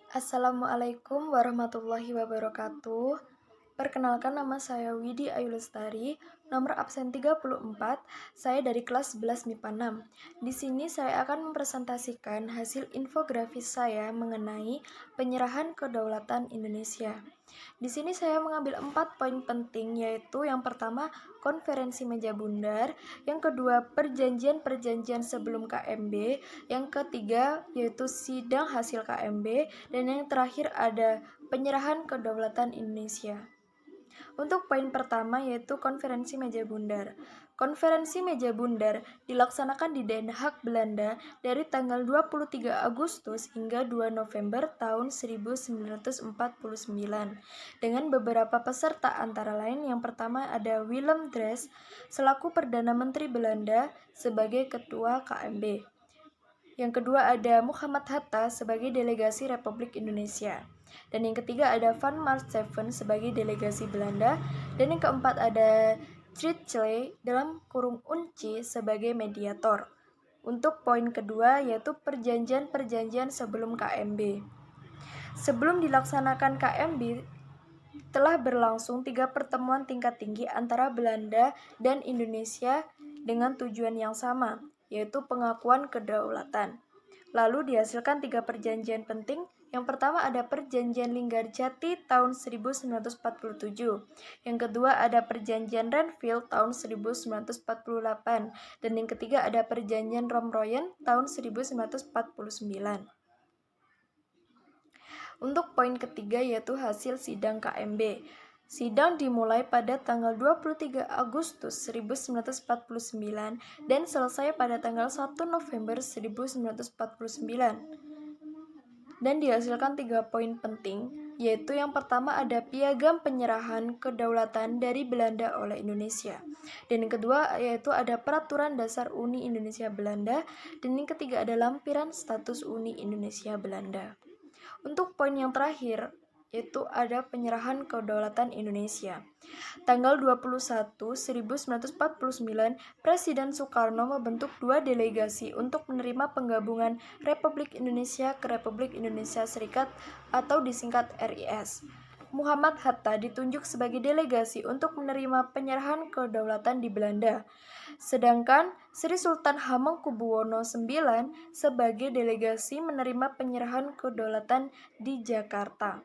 Assalamualaikum warahmatullahi wabarakatuh. Perkenalkan, nama saya Widi Ayu Lestari, nomor absen 34, saya dari kelas 11 MIPA 6. Di sini saya akan mempresentasikan hasil infografis saya mengenai penyerahan kedaulatan Indonesia. Di sini saya mengambil 4 poin penting, yaitu yang pertama, konferensi meja bundar, yang kedua, perjanjian-perjanjian sebelum KMB, yang ketiga, yaitu sidang hasil KMB, dan yang terakhir ada penyerahan kedaulatan Indonesia. Untuk poin pertama yaitu konferensi meja bundar. Konferensi meja bundar dilaksanakan di Den Haag, Belanda dari tanggal 23 Agustus hingga 2 November tahun 1949 dengan beberapa peserta antara lain yang pertama ada Willem Drees selaku Perdana Menteri Belanda sebagai Ketua KMB. Yang kedua ada Muhammad Hatta sebagai delegasi Republik Indonesia. Dan yang ketiga ada Van Maartseven sebagai delegasi Belanda. Dan yang keempat ada Trijley dalam kurung Unci sebagai mediator. Untuk poin kedua yaitu perjanjian-perjanjian sebelum KMB. Sebelum dilaksanakan KMB, telah berlangsung 3 pertemuan tingkat tinggi antara Belanda dan Indonesia dengan tujuan yang sama, yaitu pengakuan kedaulatan. Lalu dihasilkan 3 perjanjian penting. Yang pertama ada Perjanjian Linggarjati tahun 1947. Yang kedua ada Perjanjian Renville tahun 1948. Dan yang ketiga ada Perjanjian Romroyen tahun 1949. Untuk poin ketiga yaitu hasil sidang KMB. Sidang dimulai pada tanggal 23 Agustus 1949 dan selesai pada tanggal 1 November 1949. Dan dihasilkan 3 poin penting, yaitu yang pertama ada piagam penyerahan kedaulatan dari Belanda oleh Indonesia. Dan yang kedua yaitu ada peraturan dasar Uni Indonesia Belanda. Dan yang ketiga ada lampiran status Uni Indonesia Belanda. Untuk poin yang terakhir, yaitu ada penyerahan kedaulatan Indonesia. Tanggal 21/1949, Presiden Soekarno membentuk 2 delegasi untuk menerima penggabungan Republik Indonesia ke Republik Indonesia Serikat atau disingkat RIS. Muhammad Hatta ditunjuk sebagai delegasi untuk menerima penyerahan kedaulatan di Belanda. Sedangkan Sri Sultan Hamengkubuwono IX sebagai delegasi menerima penyerahan kedaulatan di Jakarta.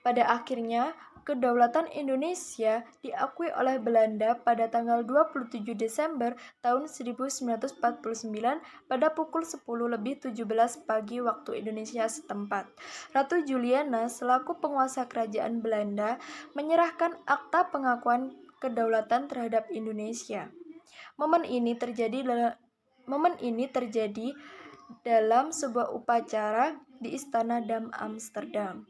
Pada akhirnya, kedaulatan Indonesia diakui oleh Belanda pada tanggal 27 Desember tahun 1949 pada pukul 10:17 pagi waktu Indonesia setempat. Ratu Juliana selaku penguasa kerajaan Belanda menyerahkan akta pengakuan kedaulatan terhadap Indonesia. Momen ini terjadi dalam sebuah upacara di Istana Dam Amsterdam.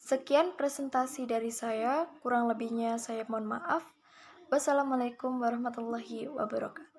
Sekian presentasi dari saya, kurang lebihnya saya mohon maaf. Wassalamualaikum warahmatullahi wabarakatuh.